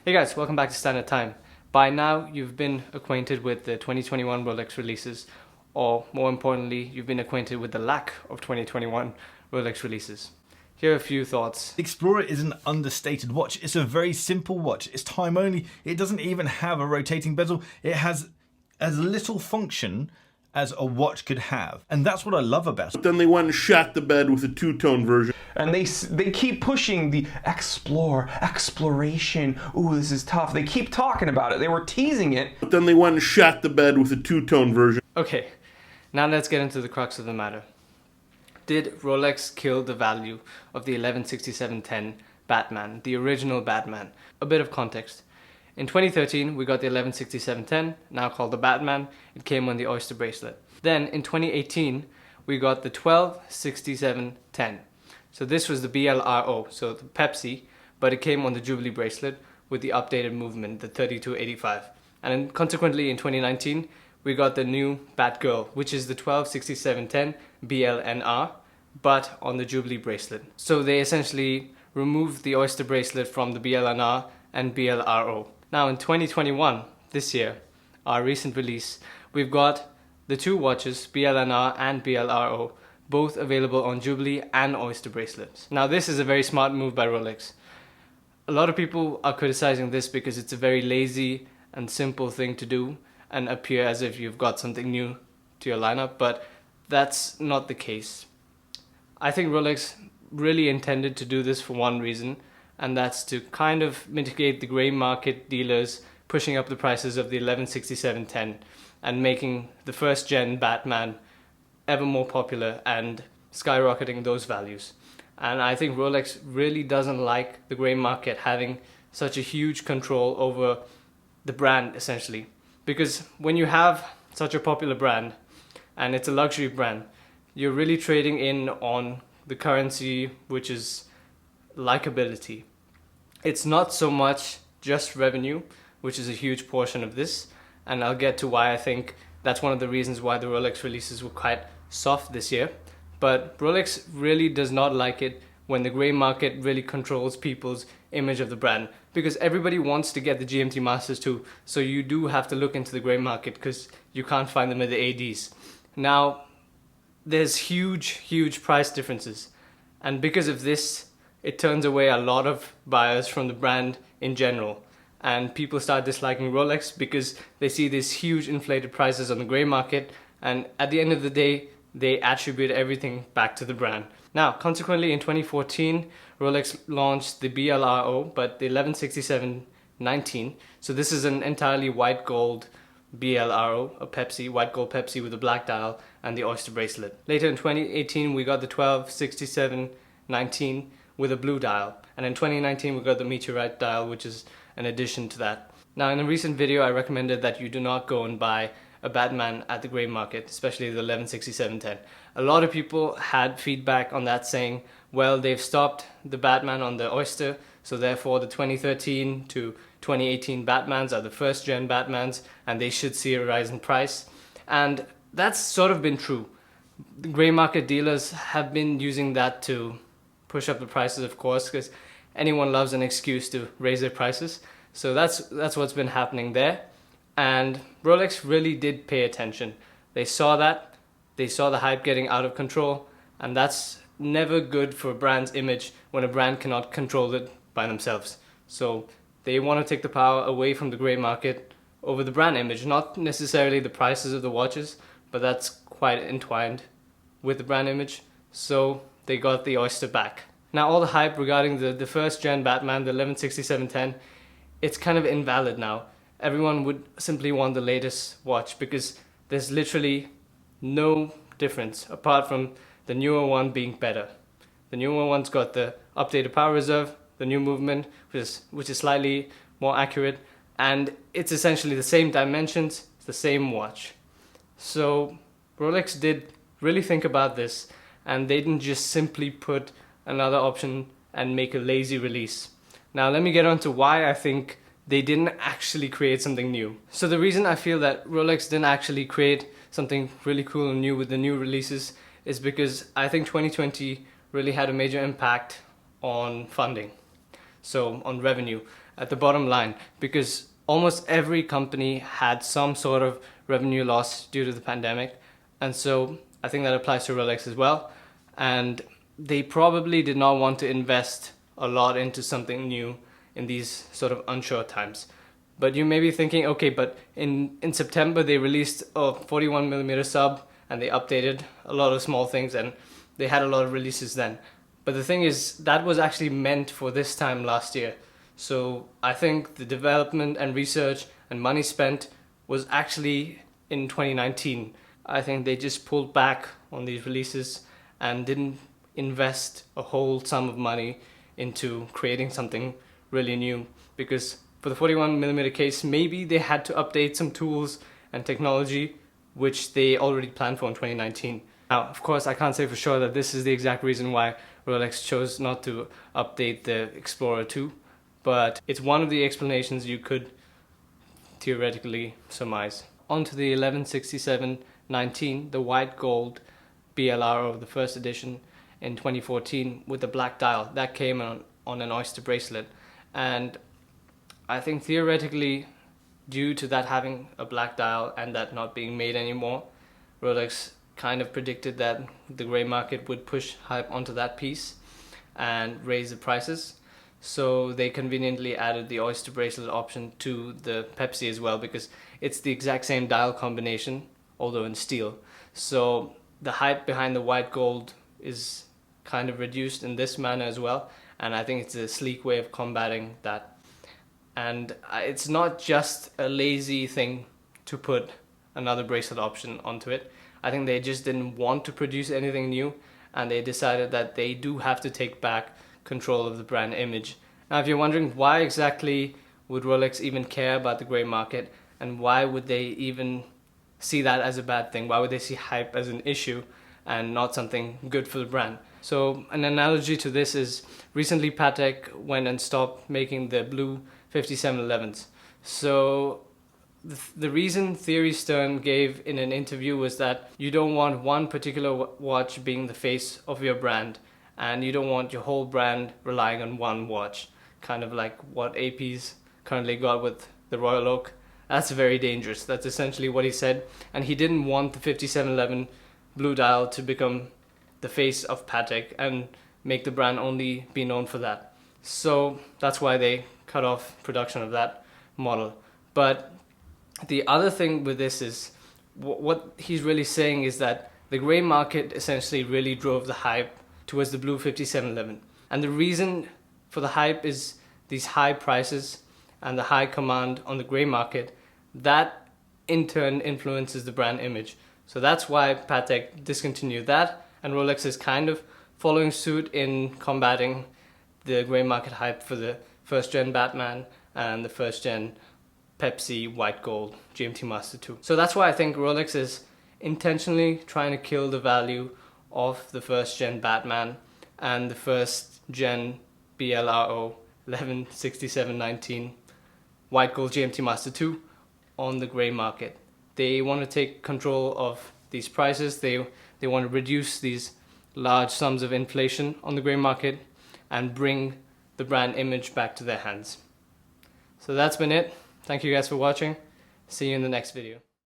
Hey guys, welcome back to Standard Time. By now, you've been acquainted with the 2021 Rolex releases, or more importantly, you've been acquainted with the lack of 2021 Rolex releases. Here are a few thoughts. The Explorer is an understated watch. It's a very simple watch. It's time only. It doesn't even have a rotating bezel. It has as little function as a watch could have. And that's what I love about it. But then they went and shot the bed with a two-tone version. And they keep pushing the exploration. Ooh, this is tough. They keep talking about it. They were teasing it. But then they went and shot the bed with a two-tone version. Okay, now let's get into the crux of the matter. Did Rolex kill the value of the 116710 Batman, the original Batman? A bit of context. In 2013, we got the 116710, now called the Batman. It came on the Oyster bracelet. Then in 2018, we got the 126710. So this was the BLRO, so the Pepsi, but it came on the Jubilee bracelet with the updated movement, the 3285. And then consequently in 2019, we got the new Batgirl, which is the 126710 BLNR, but on the Jubilee bracelet. So they essentially removed the Oyster bracelet from the BLNR and BLRO. Now in 2021, this year, our recent release, we've got the two watches, BLNR and BLRO, both available on Jubilee and Oyster bracelets. Now this is a very smart move by Rolex. A lot of people are criticizing this because it's a very lazy and simple thing to do and appear as if you've got something new to your lineup, but that's not the case. I think Rolex really intended to do this for one reason, and that's to kind of mitigate the grey market dealers pushing up the prices of the 116710 and making the first gen Batman ever more popular and skyrocketing those values. And I think Rolex really doesn't like the grey market having such a huge control over the brand, essentially. Because when you have such a popular brand and it's a luxury brand, you're really trading in on the currency, which is likability. It's not so much just revenue, which is a huge portion of this, and I'll get to why I think that's one of the reasons why the Rolex releases were quite soft this year. But Rolex really does not like it when the grey market really controls people's image of the brand, because everybody wants to get the GMT Masters too, so you do have to look into the grey market because you can't find them at the ADs. Now, there's huge price differences, and because of this, it turns away a lot of buyers from the brand in general, and people start disliking Rolex because they see these huge inflated prices on the grey market, and at the end of the day, they attribute everything back to the brand. Now, consequently, in 2014, Rolex launched the BLRO, but the 116719. So this is an entirely white gold BLRO, a Pepsi, white gold Pepsi with a black dial and the Oyster bracelet. Later in 2018, we got the 126719 with a blue dial. And in 2019, we got the Meteorite dial, which is an addition to that. Now, in a recent video, I recommended that you do not go and buy a Batman at the grey market, especially the 116710. A lot of people had feedback on that saying, well, they've stopped the Batman on the Oyster, so therefore the 2013 to 2018 Batmans are the first gen Batmans and they should see a rise in price. And that's sort of been true. The grey market dealers have been using that to push up the prices, of course, because anyone loves an excuse to raise their prices. So that's what's been happening there. And Rolex really did pay attention. They saw that, they saw the hype getting out of control, and that's never good for a brand's image when a brand cannot control it by themselves. So they want to take the power away from the grey market over the brand image, not necessarily the prices of the watches, but that's quite entwined with the brand image. So they got the Oyster back. Now all the hype regarding the first gen Batman, the 116710, it's kind of invalid now. Everyone would simply want the latest watch because there's literally no difference apart from the newer one being better. The newer one's got the updated power reserve, the new movement, which is slightly more accurate, and it's essentially the same dimensions, it's the same watch. So Rolex did really think about this, and they didn't just simply put another option and make a lazy release. Now let me get on to why I think they didn't actually create something new. So the reason I feel that Rolex didn't actually create something really cool and new with the new releases is because I think 2020 really had a major impact on funding, so on revenue. at the bottom line, because almost every company had some sort of revenue loss due to the pandemic. And so I think that applies to Rolex as well. And they probably did not want to invest a lot into something new in these sort of unsure times. But you may be thinking, okay, but in September they released a 41mm sub and they updated a lot of small things and they had a lot of releases then. But the thing is, that was actually meant for this time last year. So I think the development and research and money spent was actually in 2019. I think they just pulled back on these releases and didn't invest a whole sum of money into creating something really new, because for the 41mm case, maybe they had to update some tools and technology which they already planned for in 2019. Now, of course, I can't say for sure that this is the exact reason why Rolex chose not to update the Explorer 2, but it's one of the explanations you could theoretically surmise. On to the 1167-19, the white gold BLRO, the first edition in 2014 with the black dial. That came on an oyster bracelet. And I think theoretically, due to that having a black dial and that not being made anymore, Rolex kind of predicted that the grey market would push hype onto that piece and raise the prices. So they conveniently added the oyster bracelet option to the Pepsi as well, because it's the exact same dial combination, although in steel. So the hype behind the white gold is kind of reduced in this manner as well, and I think it's a sleek way of combating that. And it's not just a lazy thing to put another bracelet option onto it. I think they just didn't want to produce anything new, and they decided that they do have to take back control of the brand image. Now, if you're wondering why exactly would Rolex even care about the grey market, and why would they even see that as a bad thing? Why would they see hype as an issue and not something good for the brand? So an analogy to this is, recently Patek went and stopped making the blue 5711s. So the reason Thierry Stern gave in an interview was that you don't want one particular watch being the face of your brand, and you don't want your whole brand relying on one watch, kind of like what AP's currently got with the Royal Oak. That's very dangerous. That's essentially what he said. And he didn't want the 5711 blue dial to become the face of Patek and make the brand only be known for that. So that's why they cut off production of that model. But the other thing with this is, what he's really saying is that the grey market essentially really drove the hype towards the blue 5711. And the reason for the hype is these high prices and the high command on the grey market. That in turn influences the brand image. So that's why Patek discontinued that, and Rolex is kind of following suit in combating the grey market hype for the first gen Batman and the first gen Pepsi white gold GMT Master 2. So that's why I think Rolex is intentionally trying to kill the value of the first gen Batman and the first gen BLRO 1167-19 white gold GMT Master 2 on the grey market. They want to take control of these prices. They want to reduce these large sums of inflation on the grey market and bring the brand image back to their hands. So that's been it. Thank you guys for watching. See you in the next video.